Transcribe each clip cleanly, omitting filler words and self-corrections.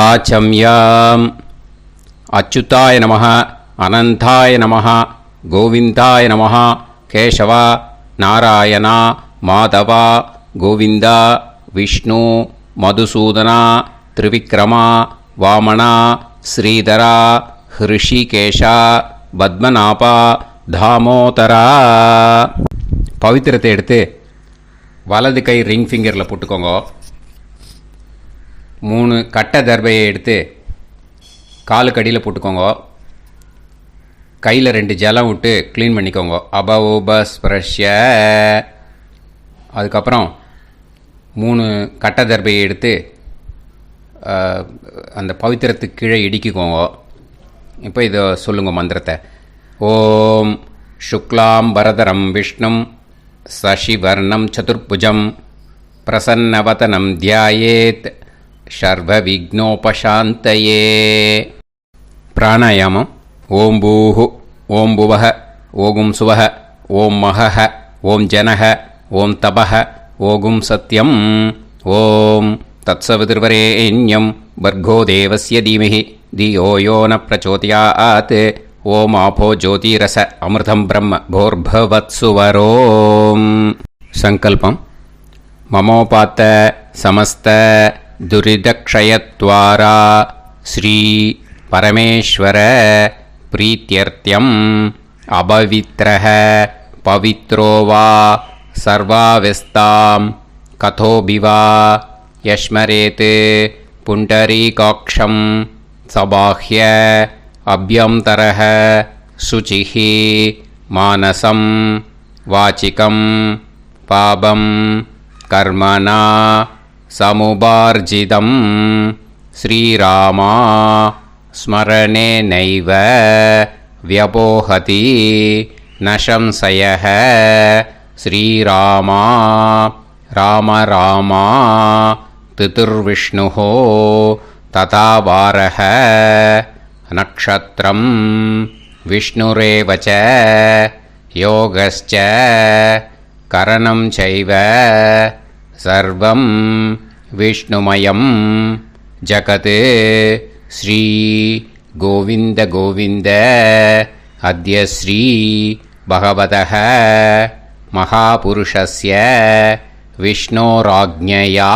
ஆச்சம்யாம். அச்சுதாய நமः, அனந்தாய நமः, கோவிந்தாய நமः, கேசவா, நாராயணா, மாதவா, கோவிந்தா, விஷ்ணு, மதுசூதனா, திரிவிக்ரமா, வாமனா, ஸ்ரீதரா, ஹிருஷிகேஷா, பத்மநாபா, தாமோதரா. பவித்திரத்தை எடுத்து வலது கை ரிங் ஃபிங்கரில் போட்டுக்கோங்க. 3 கட்டை தர்பையை எடுத்து காலுக்கடியில் போட்டுக்கோங்க. கையில் 2 ஜலம் விட்டு க்ளீன் பண்ணிக்கோங்க. அபவோபஸ்பிரஷ்ய. அதுக்கப்புறம் 3 கட்டை தர்பையை எடுத்து அந்த பவித்திரத்துக்கு கீழே இடிக்கிக்கோங்க. இப்போ இதை சொல்லுங்க மந்திரத்தை. ஓம் சுக்லாம் பரதரம் விஷ்ணும் சசிவர்ணம் சதுர்புஜம் பிரசன்னவதனம் தியாயேத் சர்வ விக்னோபசாந்தயே. பிராணாயாமம். ஓம் பூஹு, ஓம் புவஹ, ஓகும் சுவஹ, ஓம் மஹஹ, ஓம் ஜனஹ, ஓம் தபஹ, ஓகும் சத்யம். ஓம் தத்சவிதுர்வரேண்யம் வர்கோ தேவஸ்ய தீமஹி தியோ யோ ந பிரச்சோதயாத். ஓம் ஆபோ ஜோதிரச அமிர்தம் பிரம்ம போர்பவத்சுவரோம். சங்கல்பம். மமோபாத்த சமஸ்த துரிதக்ஷயத்வாரா ஸ்ரீ பரமேஸ்வர பிரீத்யர்த்தியம் அபவித்ரஹ பவித்ரோ வா சர்வாவஸ்தாம் கதோபிவா யஸ்மரேத் புண்டரீகாக்ஷம் சபாஹ்ய அப்யந்தரஹ சுசிஹ மானசம் வாசிகம் பாபம் கர்மணா சமுபார்ஜிதம் ஸ்ரீராமா ஸ்மரணேனைவ வ்யபோஹதி ந சம்சயः. ஸ்ரீராமா ராம ராமா திதிர்விஷ்ணுः ததா வாரः நக்ஷத்ரம் விஷ்ணுரேவ ச யோகஸ்ச கரணம் சைவ சர்வம் விஷ்ணுமயம் ஜகத். ஸ்ரீ கோவிந்த கோவிந்த அத்ய ஸ்ரீ பகவதः மகாபுருஷஸ்ய விஷ்ணோராஜ்ஞயா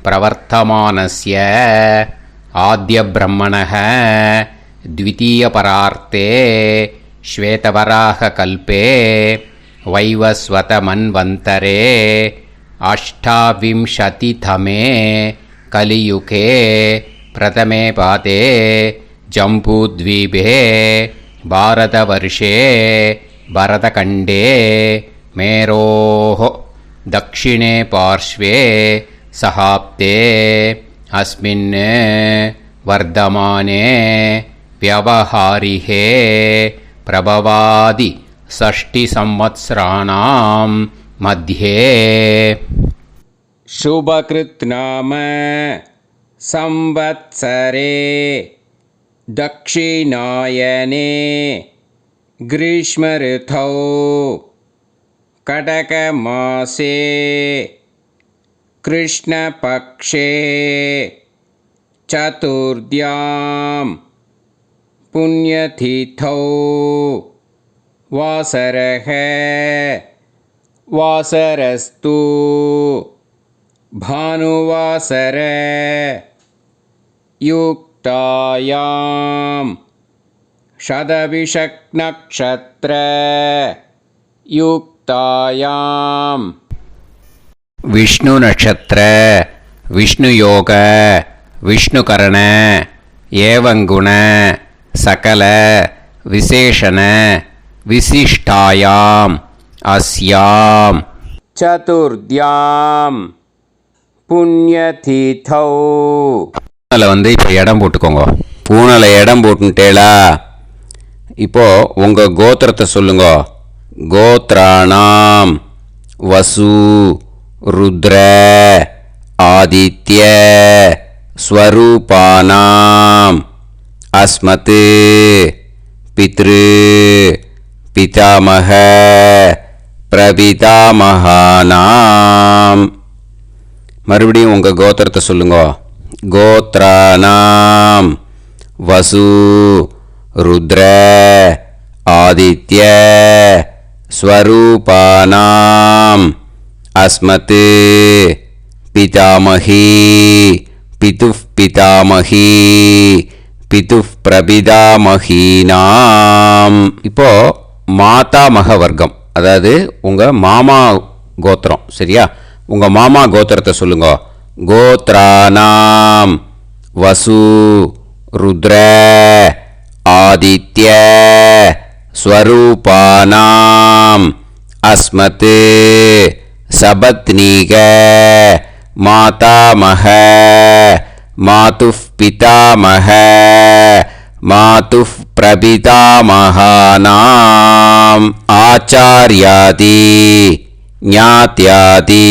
பிரவர்த்தமானஸ்ய ஆத்ய பிரம்மணः த்விதீயபரார்த்தே ஸ்வேதவராக கல்பே வைவஸ்வத மன்வந்தரே அஷ்டாவிம்சதிதமே கலியுகே பிரதமே பாதே ஜம்பூத்வீபே பாரதவர்ஷே பரதகண்டே மேரோः தக்ஷிணே பார்ஷ்வே சஹாப்தே அஸ்மின் வர்தமானே व्यवहारिहे प्रभवादि षष्टिसंवत्सराणां मध्ये. शुभकृत् नाम संवत्सरे दक्षिणायने ग्रीष्मऋतौ कटकमासे कृष्णपक्षे चतुर्द्यां पुण्यतिथौ वासरः वासरस्तु भानुवासर युक्तायां शतभिषक् नक्षत्र युक्तायां विष्णु नक्षत्र विष्णु योग विष्णुकरण एवं गुण सकल विशेषण विशिष्टायां अस्यां चतुर्द्यां पुण्यतिथौ. பூனலை வந்து இப்போ இடம் போட்டுக்கோங்க. பூனலை இடம் போட்டுட்டேளா? இப்போது உங்கள் கோத்திரத்தை சொல்லுங்க. கோத்ராணாம் வசு ருத்ர ஆதித்ய ஸ்வரூபானாம் அஸ்மத் பித்ரு பிதாமக பிரபிதாமகானாம். மறுபடியும் உங்கள் கோத்திரத்தை சொல்லுங்க. கோத்ராணாம் வசு ருத்ர ஆதித்ய ஸ்வரூபானாம் அஸ்மத் பிதாமகி பிதுஃப் பிதாமகி பிதுஃப் பிரபிதாமகீனாம். இப்போ மாதாமக வர்க்கம், அதாவது உங்கள் மாமா கோத்திரம். சரியா? உங்கள் மாமா கோத்திரத்தை சொல்லுங்க. கோத்ராணாம் வசு ருத்ர ஆதித்ய ஸ்வரூபானாம் அஸ்மத் சபத்னீக மாதாமக மாதுஃப் பிதாமக மாதுஃப் பிரபிதாமகானாம் ஆச்சார்யாதி ஞாத்யாதி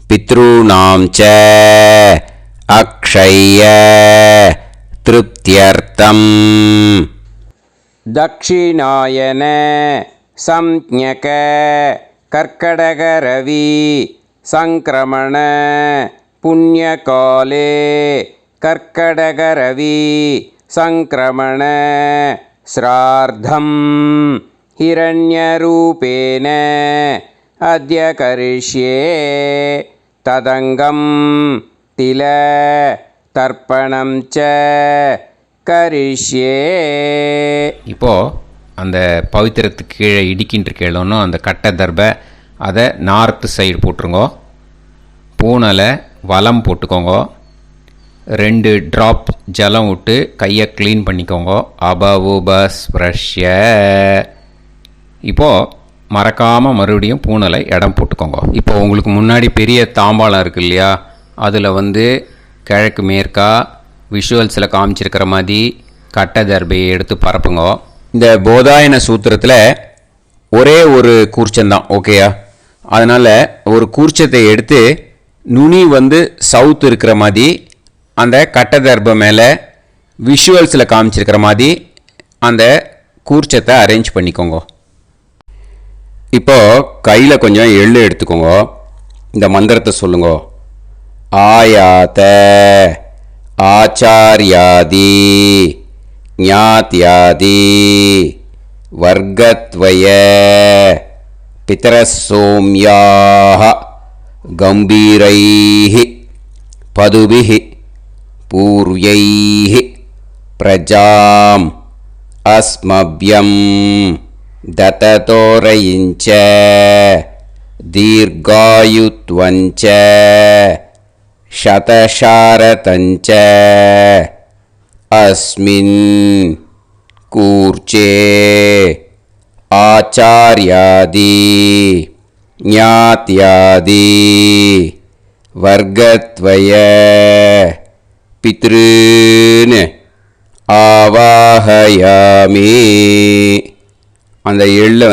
பித்ருணாம் ச அக்ஷய திருப்தியர்த்தம். தக்ஷிணாயன சம்ஞக கர்க்கடக ரவி சங்கிரமண புண்ணியகாலே கர்க்கடக ரவி சங்கிரமண ஸ்ரார்த்தம் ஹிரண்யரூபேன அத்ய கரிஷ்யே ததங்கம் தில தர்ப்பணம் ச கரிஷ்யே. இப்போது அந்த பவித்திரத்துக்கு கீழே இடிக்கின்ற கேளோன்னு அந்த கட்டை தர்பை அதை நார்த்து சைடு போட்டுருங்கோ. பூனலை வலம் போட்டுக்கோங்க. 2 ட்ராப் ஜலம் விட்டு கையை க்ளீன் பண்ணிக்கோங்க. அபவுபஸ்ப்ரஷ்ய. இப்போது மறக்காமல் மறுபடியும் பூனலை இடம் போட்டுக்கோங்க. இப்போ உங்களுக்கு முன்னாடி பெரிய தாம்பாளம் இருக்குது இல்லையா, அதில் கிழக்கு மேற்கா விஷுவல்ஸில் காமிச்சிருக்கிற மாதிரி கட்டை தர்பையை எடுத்து பரப்புங்க. இந்த போதாயன சூத்திரத்தில் ஒரே ஒரு கூர்ச்சந்தான், ஓகேயா? அதனால் ஒரு கூர்ச்சத்தை எடுத்து நுனி சவுத் இருக்கிற மாதிரி அந்த கட்டை தர்பை மேலே விஷுவல்ஸில் காமிச்சிருக்கிற மாதிரி அந்த கூர்ச்சத்தை அரேஞ்ச் பண்ணிக்கோங்க. இப்போது கையில் கொஞ்சம் எள்ளு எடுத்துக்கோங்க. இந்த மந்திரத்தை சொல்லுங்க. ஆயாத ஆச்சார்யாதி ஞாத்யாதி வர்கத்வய பிதரசோம்யாஹ கம்பீரைஹி பதுபிஹி பூர்வைஹி பிரஜாம் அஸ்மப்யம் தததோரயிஞ்ச தீர்காயுத்வஞ்ச சதசாரதஞ்ச அஸ்மின் கூர்ச்சே ஆச்சார்யாதி ஞாத்யாதி வர்கத்வய பித்ருன் ஆவாஹயாமி. அந்த எள்ளை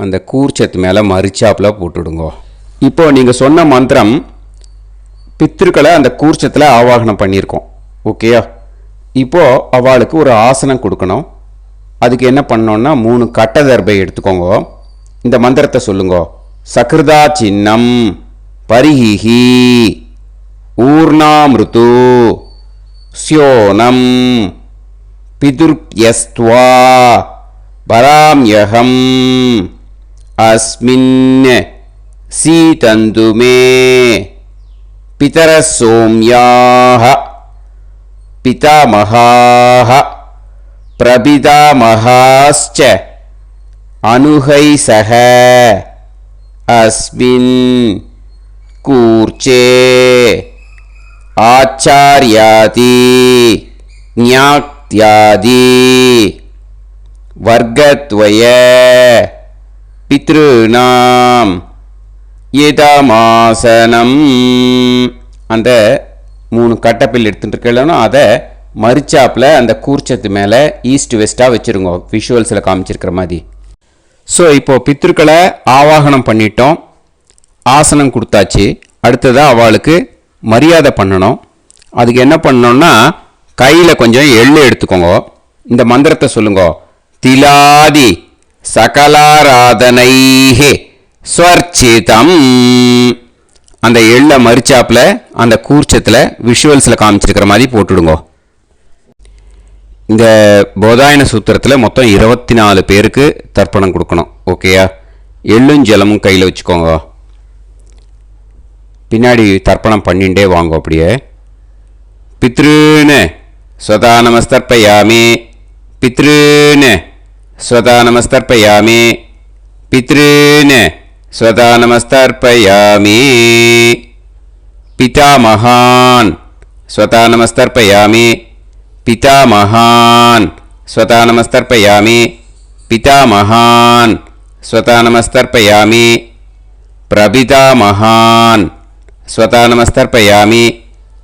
அந்த கூர்ச்சத்து மேலே மரிச்சாப்பில் போட்டுடுங்க. இப்போது நீங்கள் சொன்ன மந்திரம் பித்ருக்களை அந்த கூர்ச்சத்தில் ஆவாகனம் பண்ணியிருக்கோம், ஓகேயா? இப்போது அவளுக்கு ஒரு ஆசனம் கொடுக்கணும். அதுக்கு என்ன பண்ணோன்னா 3 கட்டை தர்பை எடுத்துக்கோங்க. இந்த மந்திரத்தை சொல்லுங்க. சக்ருதா சின்னம் பரிஹிஹி ஊர்ணாமிருத்து ஸ்யோனம் பிதுர்யஸ்த்வா பராம்யகம் அஸ்மின் சீதந்துமே பிதரசோம்யாஹ பிதாமகாஹ பிரபிதாமகாஸ்ச அனுகைசஹ அஸ்மின் கூர்ச்சே ஆச்சார்யாதி ஞாத்யாதி வர்கத்வய பித்ருணாம் இதமாசனம். அந்த 3 கட்டப்பில் எடுத்துகிட்டு இருக்கலன்னா அதை மரிச்சாப்பில் அந்த கூர்ச்சத்து மேலே ஈஸ்ட் வெஸ்ட்டாக வச்சுருங்க, விஷுவல்ஸில் காமிச்சிருக்கிற மாதிரி. ஸோ இப்போது பித்ருக்களை ஆவாகனம் பண்ணிட்டோம், ஆசனம் கொடுத்தாச்சு. அடுத்ததாக அவளுக்கு மரியாதை பண்ணணும். அதுக்கு என்ன பண்ணணும்னா கையில் கொஞ்சம் எள்ளு எடுத்துக்கோங்க. இந்த மந்திரத்தை சொல்லுங்க. திலாதி சகலாராதனைஹி ஸ்வர்ச்சிதம் அந்த எள்ளை மரிச்சாப்பில் அந்த கூர்ச்சத்தில் விஷுவல்ஸில் காமிச்சிருக்கிற மாதிரி போட்டுடுங்க. இந்த போதாயன சூத்திரத்தில் மொத்தம் 24 பேருக்கு தர்ப்பணம் கொடுக்கணும். ஓகேயா? எள்ளும் ஜலமும் கையில் வச்சுக்கோங்க. பின்னாடி தர்ப்பணம் பண்ணிகிட்டே வாங்க. அப்படியே பித்ருன்னு ஸ்வதா நமஸ்தர்ப்பயாமி, பித்ருன்னு ஸ்வதா நமஸ்தர்ப்பயாமி, பித்ருன்னு ஸ்வதா நமஸ்தர்ப்பயாமி, பிதாமகான் ஸ்வதா நமஸ்தர்ப்பயாமி, பிதாமகான் ஸ்வதா நமஸ்தர்ப்பயாமி, பிதாமகான் ஸ்வதா நமஸ்தர்ப்பயாமி, பிரபிதாமகான் ஸ்வதா நமஸ்தர்ப்பயாமி,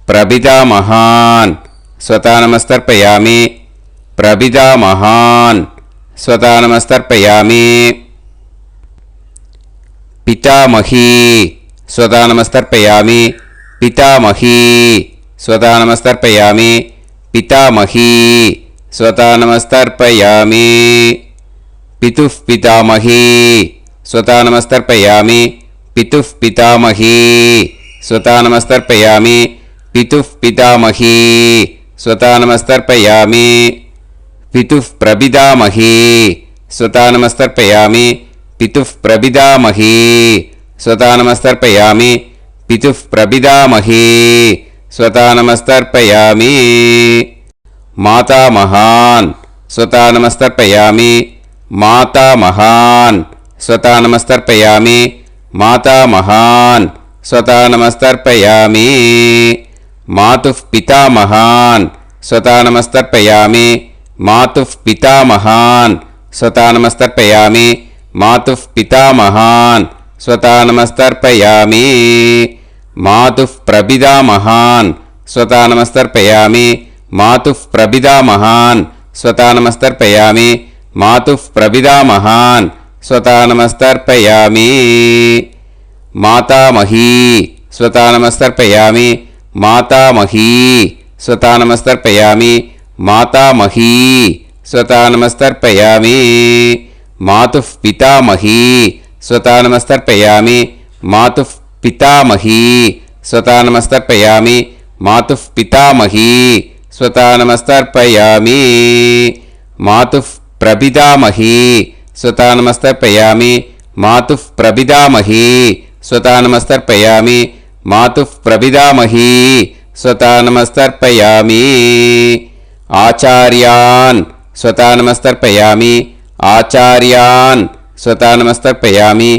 பிரபிதாமகான் ஸ்வதா நமஸ்தர்ப்பயாமி, பிரபிதாமகான் ஸ்வதா நமஸ்தர்ப்பயாமி, பிதாமகி ஸ்வதா நமஸ்தர்ப்பயாமி, பிதாமகி ஸ்வதா நமஸ்தர்ப்பயாமி, பிதாமகி ஸ்வதா நமஸ்தர்ப்பயாமி, பிதுः பிதாமகி ஸ்வதா நமஸ்தர்ப்பயாமி, பிதுः பிதாமகி ஸ்வதா நமஸ்தர்ப்பயாமி, பிதுः பிதாமகி ஸ்வதா நமஸ்தர்ப்பயாமி, பிதுः பிரபிதாமகி ஸ்வதா நமஸ்தர்ப்பயாமி, பிதுः பிரபிதாமகி ஸ்வதா நமஸ்தர்ப்பயாமி, பிதுः பிரபிதாமகி ஸ்வதா நமஸ்தர்ப்பயாமி, மாதாமகான் ஸ்வதா நமஸ்தர்ப்பயாமி, மாதாமகான் ஸ்வதா நமஸ்தர்ப்பயாமி, மாதாமகான் ஸ்வதா நமஸ்தர்ப்பயாமி, மாதுः பிதாமகான் ஸ்வதா நமஸ்தர்ப்பயாமி, மாதுः பிதாமகான் ஸ்வதா நமஸ்தர்ப்பயாமி, மாதுः பிதாமகான் ஸ்வதா நமஸ்தர்ப்பயாமி, மாதுः பிரபிதாமகான் ஸ்வதா நமஸ்தர்ப்பயாமி, மாதுः பிரபிதாமகான் ஸ்வதா நமஸ்தர்ப்பயாமி, மாதுः பிரபிதாமகான் ஸ்வதா நமஸ்தர்ப்பயாமி, மாதாமகி ஸ்வதா நமஸ்தர்ப்பயாமி, மாதாமகி ஸ்வதா நமஸ்தர்ப்பயாமி, மாதாமகி ஸ்வதா நமஸ்தர்ப்பயாமி, மாதுः பிதாமகி ஸ்வதா நமஸ்தர்ப்பயாமி, மாதுः பிதாமகி ஸ்வதா நமஸ்தர்ப்பயாமி, மாதுः பிதாமகி ஸ்வதா நமஸ்தர்ப்பயாமி, மாதுः பிரபிதாமகி ஸ்வதா நமஸ்தர்ப்பயாமி, மாதுः பிரபிதாமகி ஸ்வதா நமஸ்தர்ப்பயாமி, மாதுः பிரபிதாமகி ஸ்வதா நமஸ்தர்ப்பயாமி, ஆச்சார்யான் ஸ்வதா நமஸ்தர்ப்பயாமி, ஆச்சார்யான் ஸ்வதா நமஸ்தர்ப்பயாமி,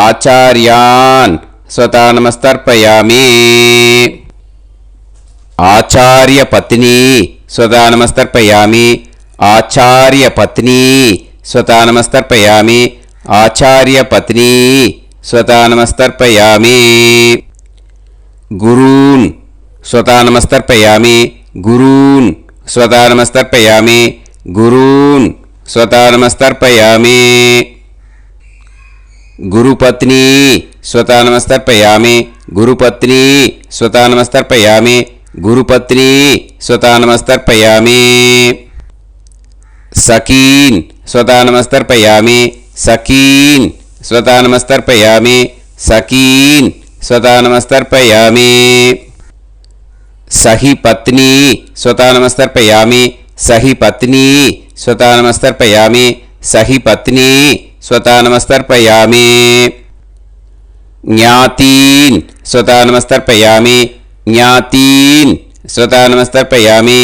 ஆச்சார்யான் ஸ்வதா நமஸ்தர்ப்பயாமி, ஆச்சார்ய பத்னி ஸ்வதா நமஸ்தர்ப்பயாமி, ஆச்சார்ய பத்னி ஸ்வதா நமஸ்தர்ப்பயாமி, ஆச்சார்ய பத்னி ஸ்வதா நமஸ்தர்ப்பயாமி, குரூன் ஸ்வதா நமஸ்தர்ப்பயாமி, குரூன் ஸ்வதா நமஸ்தர்ப்பயாமி, குரூன் ஸ்வதா நமஸ்தர்ப்பயாமி, குருபத்னி ஸ்வதா நமஸ்தர்ப்பயாமி, குருபத்னி ஸ்வதா நமஸ்தர்ப்பயாமி, குருபத்னி ஸ்வதா நமஸ்தர்ப்பயாமி, சகீன் ஸ்வதா நமஸ்தர்ப்பயாமி, சகீன் ஸ்வதா நமஸ்தர்ப்பயாமி, சகீன் ஸ்வதா நமஸ்தர்ப்பயாமி, சஹி பத்னி ஸ்வதா நமஸ்தர்ப்பயாமி, சஹி பத்னி ஸ்வதா நமஸ்தர்ப்பயாமி, சஹி பத்னி ஸ்வதா நமஸ்தர்ப்பயாமி, ஞாதீன் ஸ்வதா நமஸ்தர்ப்பயாமி, ஞாதீன் ஸ்வதா நமஸ்தர்ப்பயாமி,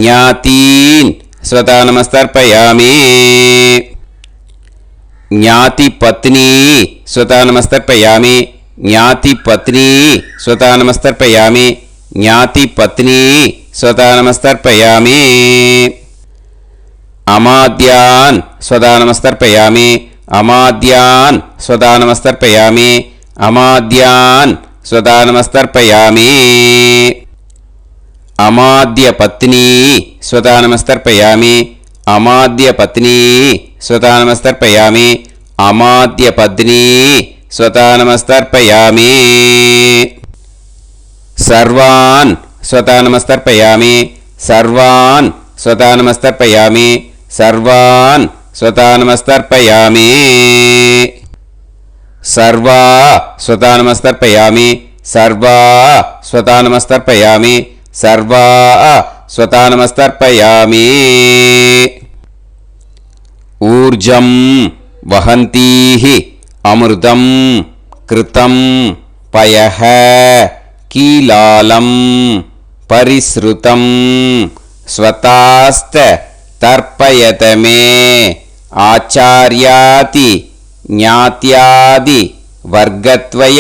ஞாதீன் ஸ்வதா நமஸ்தர்ப்பயாமி, ஞாதி பத்னி ஸ்வதா நமஸ்தர்ப்பயாமி, ஞாதி பத்னி ஸ்வதா நமஸ்தர்ப்பயாமி, ஞாதி பத்னி ஸ்வதா நமஸ்தர்ப்பயாமி, அமாத்யான் ஸ்வதா நமஸ்தர்ப்பயாமி, அமாத்யான் ஸ்வதா நமஸ்தர்ப்பயாமி, அமாத்யான் ஸ்வதா நமஸ்தர்ப்பயாமி, அமாத்ய பத்னி ஸ்வதா நமஸ்தர்ப்பயாமி, அமாத்ய பத்னி ஸ்வதா நமஸ்தர்ப்பயாமி, அமாத்ய பத்னி ஸ்வதா நமஸ்தர்ப்பயாமி, சர்வான் ஸ்வதா நமஸ்தர்ப்பயாமி, சர்வான் ஸ்வதா நமஸ்தர்ப்பயாமி, சர்வான் ஸ்வதா நமஸ்தர்ப்பயாமி, சர்வா ஸ்வதா நமஸ்தர்ப்பயாமி, சர்வா ஸ்வதானமஸ்தர்ப்பயாமி சர்வா ஸ்வதானமஸ்தர்ப்பயாமி ஊர்ஜம் வஹந்தீஹி அமிர்தம் கிருதம் பயஹ கீலாலம் பரிஸ்ருதம் ஸ்வதாஸ்த தர்ப்பயதமே ஆச்சார்யாதி ஞாத்யாதி வர்க்கத்வய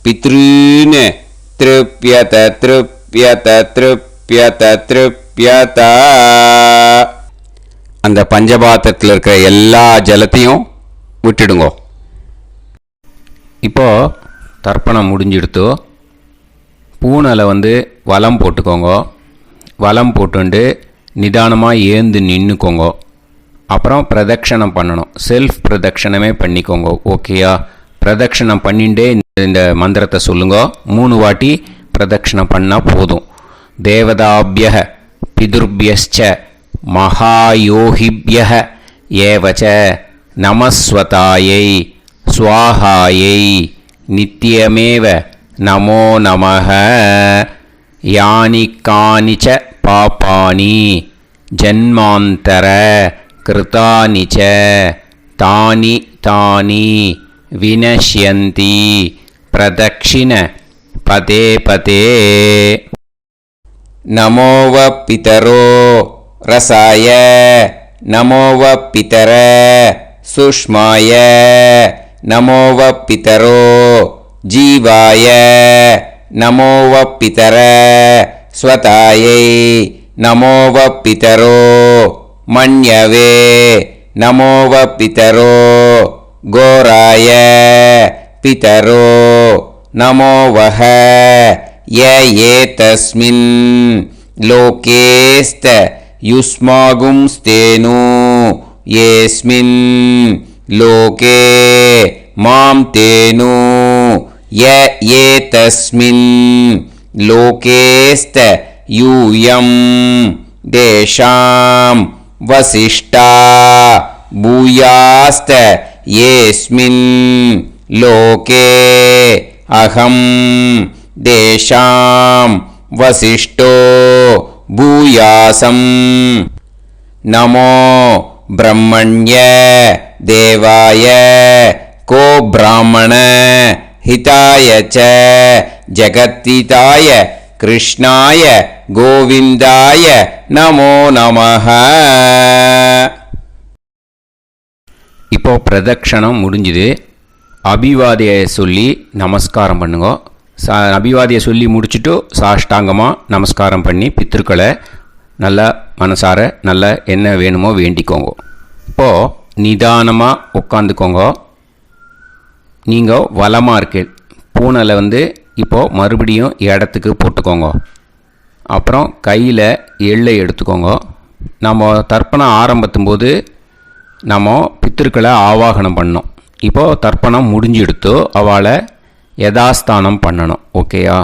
பித்ருன் த்ருப்யத த்ருப்யத த்ருப்யத த்ருப்யத. அந்த பஞ்சபாத்திரத்தில் இருக்கிற எல்லா ஜலத்தையும் விட்டுடுங்கோ. இப்போ தர்ப்பணம் முடிஞ்சிடுத்தோ பூனலை வலம் போட்டுக்கோங்க. வலம் போட்டுண்டு நிதானமாக ஏந்து நின்றுக்கோங்க. அப்புறம் பிரதட்சணம் பண்ணணும். செல்ஃப் பிரதட்சணமே பண்ணிக்கோங்க. ஓகேயா? பிரதட்சணம் பண்ணிண்டே இந்த மந்திரத்தை சொல்லுங்க. 3 வாட்டி பிரதட்சணம் பண்ணால் போதும். தேவதாபிய பிதுர்பியஸ்ச மகாயோகிபிய ஏவச்ச நமஸ்வதாயை ஸ்வாஹாயை நித்யமேவ நமோ நமஹ. யானி கானிச்ச பாபானி ஜன்மாந்தர கிருதானிச்ச தானி தானி வினஷ்யந்தி பிரதக்ஷிண பதே பதே. நமோவ பிதரோ ரசாய நமோவ பிதர சுஷ்மாய நமோவ பிதரோ ஜீவாய நமோவ பிதர ஸ்வதாயை நமோவ பிதரோ மன்யவே நமோவ பிதரோ கோராய பிதரோ நமோவஹ ய ஏதஸ்மின் லோகேஸ்த யுஸ்மாகும்ஸ்தேனு ஏஸ்மின் லோகே மாம் தேனு ய ஏதஸ்மின் லோகேஸ்த யூயம் தேஷாம் வசிஷ்டா பூயாஸ்த ஏஸ்மின் லோகே அகம் தேஷாம் வசிஷ்டோ பூயாசம். நமோ பிரம்மண்ய தேவாய கோ பிராமண ஹிதாய ச ஜகத்திதாய கிருஷ்ணாய கோவிந்தாய நமோ நமஹ. இப்போ பிரதட்சணம் முடிஞ்சுது. அபிவாதியை சொல்லி நமஸ்காரம் பண்ணுங்க. அபிவாதியை சொல்லி முடிச்சுட்டு சாஷ்டாங்கமாக நமஸ்காரம் பண்ணி பித்திருக்களை நல்லா மனசார நல்லா என்ன வேணுமோ வேண்டிக்கோங்க. இப்போது நிதானமாக உட்காந்துக்கோங்க. நீங்கள் வலமாக இருக்கு பூனலை இப்போது மறுபடியும் இடத்துக்கு போட்டுக்கோங்க. அப்புறம் கையில் எள்ளை எடுத்துக்கோங்க. நம்ம தர்ப்பணம் ஆரம்பித்தும் போது நம்ம பித்திருக்களை ஆவாகனம் பண்ணோம். இப்போது தர்ப்பணம் முடிஞ்செடுத்து அவளை யதாஸ்தானம் பண்ணணும். ஓகேயா?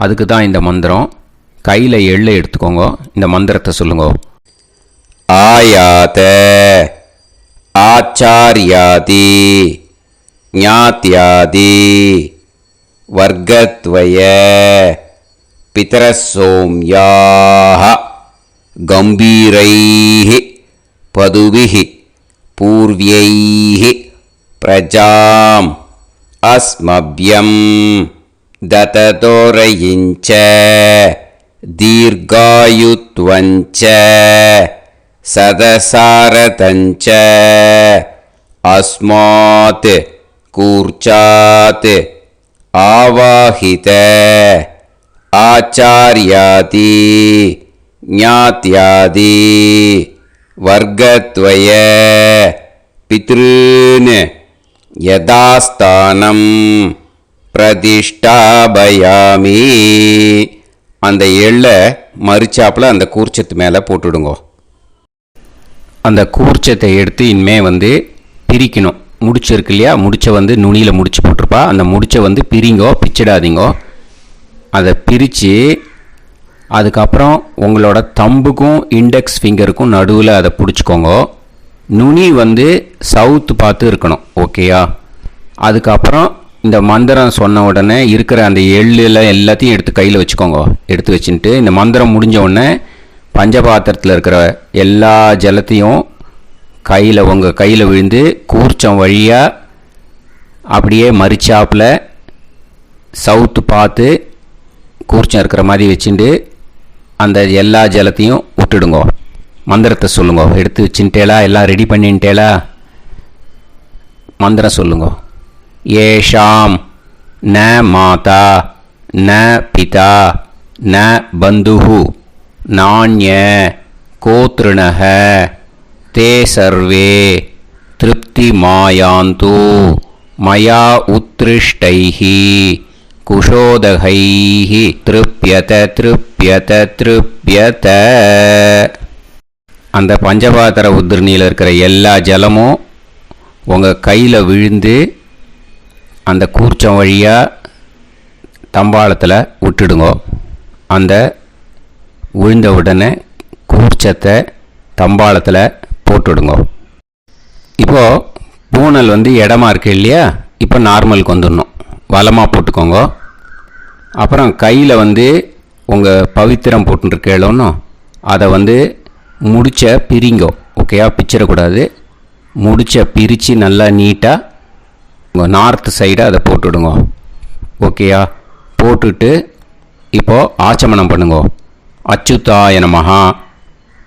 அதுக்கு தான் இந்த மந்திரம். கையில் எள்ளை எடுத்துக்கோங்க. இந்த மந்திரத்தை சொல்லுங்க. ஆயாத ஆச்சாரியாதி ஞாத்யாதி வர்க்கத்வய பிதரசோம்யாஹ கம்பீரைஹி பதுபிஹி பூர்வ்யைஹி பிரஜாம் அஸ்மப்யம் தததோரயிஞ்ச தீர்காயுத்வஞ்ச சதசாரதஞ்ச அஸ்மாத் கூர்ச்சாத் ஆவாஹித ஆச்சார்யாதி ஞாத்யாதி வர்க்கத்வய பித்ருன் யதாஸ்தானம் பிரதிஷ்டாபயாமி. அந்த எள்ளை மறிச்சாப்பில் அந்த கூர்ச்சத்து மேலே போட்டுடுங்க. அந்த கூர்ச்சத்தை எடுத்து இனிமே பிரிக்கணும். முடிச்சிருக்கு இல்லையா? முடிச்சை நுனியில் முடிச்சு போட்டிருப்பா. அந்த முடிச்சை பிரிங்கோ, பிச்சிடாதீங்கோ. அதை பிரித்து அதுக்கப்புறம் உங்களோட தம்புக்கும் இண்டெக்ஸ் ஃபிங்கருக்கும் நடுவில் அதை பிடிச்சிக்கோங்க. நுனி சவுத்து பார்த்து இருக்கணும். ஓகேயா? அதுக்கப்புறம் இந்த மந்திரம் சொன்ன உடனே இருக்கிற அந்த எள்ளில் எல்லாத்தையும் எடுத்து கையில் வச்சுக்கோங்க. எடுத்து வச்சுட்டு இந்த மந்திரம் முடிஞ்ச உடனே பஞ்சபாத்திரத்தில் இருக்கிற எல்லா ஜலத்தையும் உங்கள் கையில் விழுந்து கூர்ச்சம் வழியாக அப்படியே மறிச்சாப்பில் சவுத்து பார்த்து கூர்ச்சம் இருக்கிற மாதிரி வச்சுட்டு அந்த எல்லா ஜலத்தையும் விட்டுடுங்க. மந்திரத்தை சொல்லுங்க. எடுத்து வச்சுட்டேலா? எல்லாம் ரெடி பண்ணிட்டேலா? மந்திரம் சொல்லுங்க. ஏஷாம் ந மாதா ந பிதா ந பந்துஹு நாண்ய கோத்ருணஹ தே சர்வே திருப்தி மாயாந்து மயா உத்ருஷ்டைஹி குஷோதகைஹி திருப்யத திருப்யத திருப்யத. அந்த பஞ்சபாத்திர உதிர்ணியில் இருக்கிற எல்லா ஜலமும் உங்கள் கையில் விழுந்து அந்த கூர்ச்சம் வழியாக தம்பாளத்தில் விட்டுடுங்க. அந்த விழுந்த உடனே கூர்ச்சத்தை தம்பாளத்தில் போட்டுடுங்க. இப்போது பூனல் இடமா இருக்கு இல்லையா? இப்போ நார்மலுக்கு வந்துடணும். வலமாக போட்டுக்கோங்க. அப்புறம் கையில் உங்கள் பவித்திரம் போட்டுருக்கேளோன்னு அதை முடிச்ச பிரிங்கோ. ஓகேயா? பிச்சிடக்கூடாது. முடிச்ச பிரித்து நல்லா நீட்டாக உங்கள் நார்த்து சைடை அதை போட்டுவிடுங்க. ஓகேயா? போட்டுட்டு இப்போது ஆச்சமனம் பண்ணுங்க. அச்சுதாய நமஹ,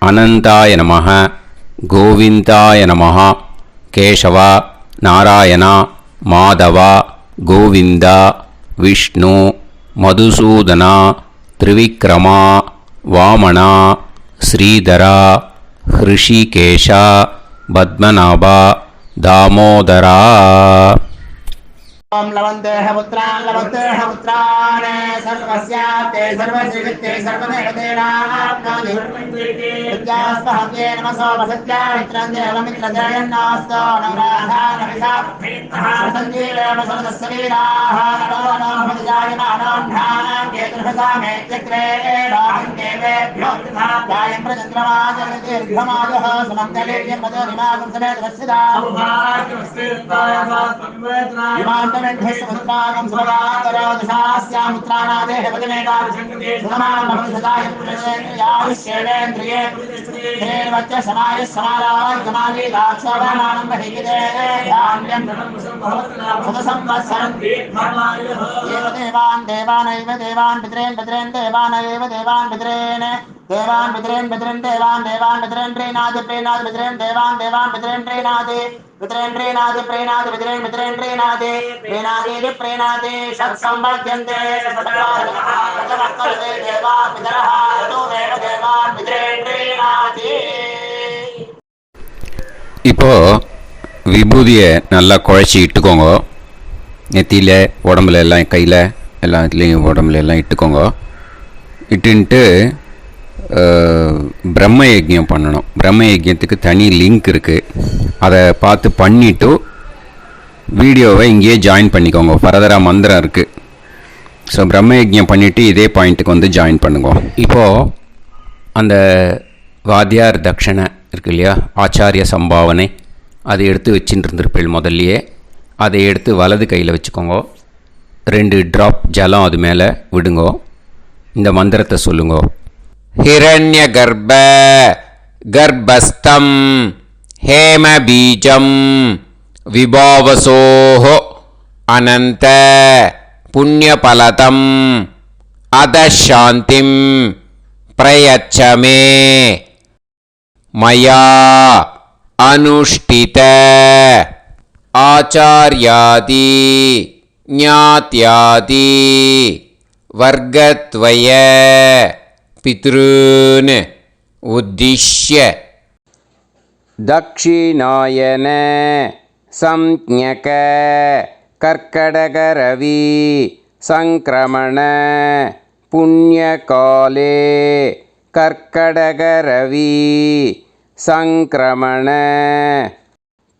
அனந்தாய நமஹ, கோவிந்தாய நமஹ, கேசவா, நாராயணா, மாதவா, கோவிந்தா, விஷ்ணு, மதுசூதனா, திரிவிக்ரமா, வாமனா, ஸ்ரீதரா, ஹிருஷிகேஷா, பத்மநாபா, தாமோதரா. ओम लवन्तेह पुत्रान् लवन्तेह पुत्रान् सर्वस्याते सर्वश्रीवित्ते सर्वदेवतेनाप्नोति विद्यास्पहते नमसो वसत्या मित्रं देवमित्रजयन्नास्तो नवराधानविषाः सञ्जीवेम समदस्सवीराः नमो नमः जायमानोऽन्धानां केतुर्भसामेत्यग्रे राहन्देवेभ्यो गायं प्रचन्द्रमाजगदीर्घमाजः समन्तलेयं मदोनिमागं समेत वत्सिदा समुद्रागं सुभगान्तरादशास्यामुत्राणादेह वदनेकाभिषङ्कृते सुधमानमभिसदायुष्येवेन्द्रिये देवच्च समायः समाराय समाली दाक्षावानानं बहिगिदे धान्यं सुदसंवत्सरं देवान् देवानैव देवान् पितॄन् पितॄन् देवानैव देवान् पितॄन् देवान् पितॄन् पितॄन् देवान् देवान् पितॄन् प्रीणाति प्रीणाति पितॄन् देवान् देवान् पितॄन् प्रीणाति पितॄन् प्रीणाति प्रीणाति पितॄन् पितॄन् प्रीणाति प्रीणाति प्रीणाति षट्संवर्ध्यन्ते षट्काले देवा पितरः ततोमेव देवान् पितॄन् प्रीणाति. இப்போ விபூதியை நல்லா குழச்சி இட்டுக்கோங்க. நெத்தியில், உடம்புல எல்லாம், கையில் எல்லாத்துலேயும் உடம்புல எல்லாம் இட்டுக்கோங்க. இட்டுன்ட்டு பிரம்ம யஜ்யம் பண்ணணும். பிரம்ம யஜ்யத்துக்கு தனி லிங்க் இருக்குது. அதை பார்த்து பண்ணிவிட்டு வீடியோவை இங்கேயே ஜாயின் பண்ணிக்கோங்க. ஃபர்தராக மந்திரம் இருக்குது. ஸோ பிரம்ம யஜ்யம் பண்ணிவிட்டு இதே பாயிண்ட்டுக்கு ஜாயின் பண்ணுங்க. இப்போது அந்த வாத்தியார் தட்சணை இருக்கு இல்லையா, ஆச்சாரிய சம்பாவனை, அதை எடுத்து வச்சுட்டு இருந்திருப்பேள் முதல்லையே. அதை எடுத்து வலது கையில் வச்சுக்கோங்க. 2 ட்ராப் ஜலம் அது மேலே விடுங்கோ. இந்த மந்திரத்தை சொல்லுங்கோ. ஹிரண்ய கர்ப்ப கர்ப்பஸ்தம் ஹேம பீஜம் விபாவசோஹோ அனந்த புண்ணியபலதம் அதசாந்திம் பிரயச்சமே மயா அனுஷ்டித ஆச்சார்யாதி ஞாத்யாதி வர்க்கத்வய பித்ருன் உத்திஷ்ய தக்ஷிணாயன சம்ஞக கர்க்கடகரவி சங்கிரமண புண்ணியகாலே கர்க்கடகரவி சங்கிரமண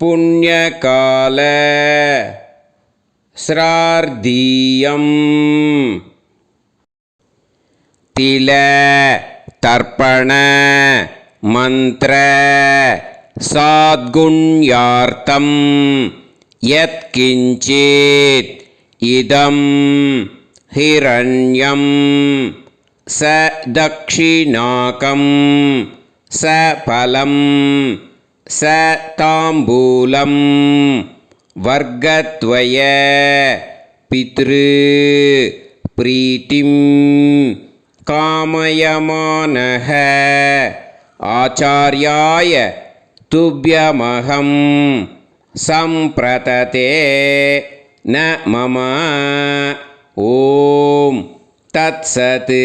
புண்ணியகால ஸ்ரார்தீயம் தில தர்ப்பண மந்திர சாத்குண்யார்த்தம் யத்கிஞ்சித் இதம் ஹிரண்யம் ச தக்ஷிணாகம் ச பலம் ச தாம்பூலம் வர்க்கத்வய பித்ரு பிரீத்திம் காமயமானஹ ஆச்சார்யாய துப்யமஹம் சம்பிரததே ந மம ஓம் தத்சத்.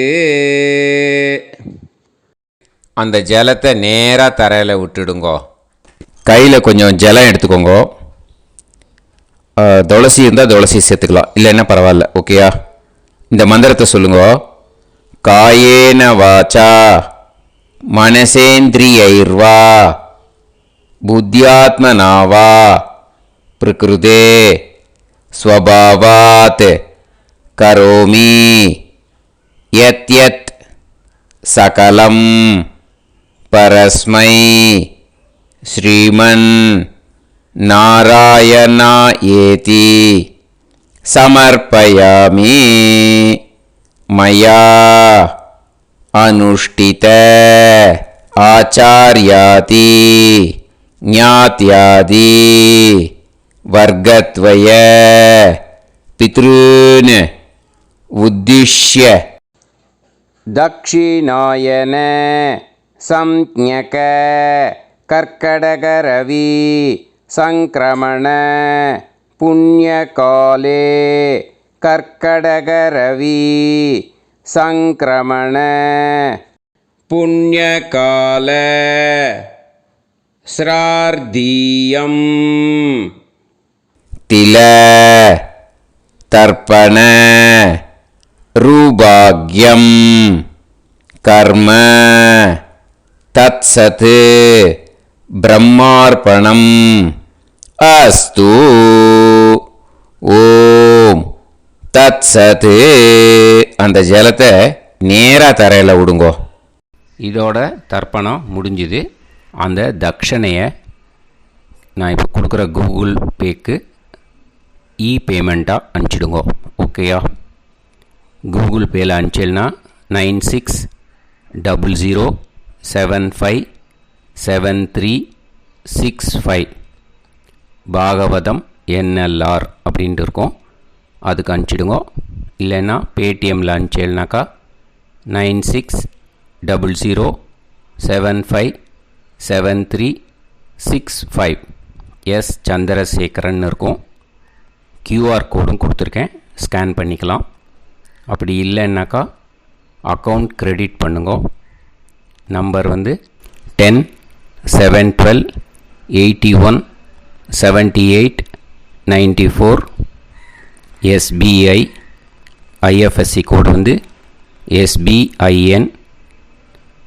அந்த ஜலத்தை நேராக தரையில் விட்டுடுங்கோ. கையில் கொஞ்சம் ஜலம் எடுத்துக்கோங்க. துளசி இருந்தால் துளசி சேர்த்துக்கலாம், இல்லைன்னா பரவாயில்ல. ஓகேயா? இந்த மந்திரத்தை சொல்லுங்க. காயேன வாச்சா மனசேந்திரியைர்வா புத்தியாத்மனாவா பிரகிருதே ஸ்வபாவாத் கரோமி யத் யத் சகலம் பரஸ்மை ஸ்ரீமன் நாராயணா ஏதி சமர்ப்பயாமி மயா அனுஷ்டித ஆச்சார்யாதி ஞாத்யாதி வர்க்கத்வய பித்ருன் உத்திஷ்ய தக்ஷிணாயன சம்ஞக கர்க்கடகரவி சங்கிரமண புண்ணியகாலே கர்க்கடகரவி சங்கிரமண புண்ணியகால ஸ்ரார்தீயம் தில தர்ப்பண ரூபாக்யம் கர்ம தத்சத் பிரம்மார்ப்பணம் அஸ்து. ஓம் தத்சத். அந்த ஜலத்தை நேராக தரையில் விடுங்கோ. இதோட தர்ப்பணம் முடிஞ்சுது. அந்த தட்சணையை நான் இப்போ கொடுக்குற கூகுள் பேக்கு பேமெண்ட்டாக அனுப்பிச்சிடுங்கோ. ஓகேயா? கூகுள் பேயில் அனுப்பிச்சில்னா 9600757365 பாகவதம் NLR அப்படின்ட்டு இருக்கோம். அதுக்கு அனுப்பிச்சிடுங்கோ. இல்லைன்னா பேடிஎம்மில் அனுப்பிச்சேல்னாக்கா 9600757365 எஸ் சந்திரசேகரன் இருக்கும். QR கோடும் கொடுத்துருக்கேன், ஸ்கேன் பண்ணிக்கலாம். அப்படி இல்லைன்னாக்கா அக்கௌண்ட் கிரெடிட் பண்ணுங்க. நம்பர் வந்து 10-7-12-81-78-94. SBI IFSC கோடு வந்து SBIN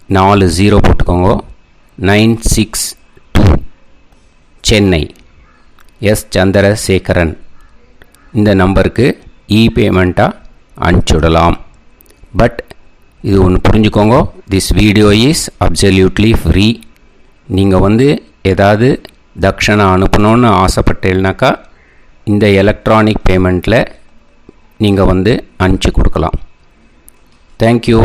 40 போட்டுக்கோங்க. 962 சென்னை எஸ் சந்திரசேகரன். இந்த நம்பருக்கு பேமெண்ட்டாக அனுப்பிச்சுடலாம். பட் இது ஒன்று புரிஞ்சுக்கோங்க, this video is absolutely free. நீங்கள் வந்து ஏதாவது தட்சணை அனுப்பணுன்னு ஆசைப்பட்டேன்னாக்கா இந்த எலக்ட்ரானிக் பேமெண்ட்டில் நீங்கள் வந்து அனுப்பிச்சி கொடுக்கலாம். தேங்க்யூ.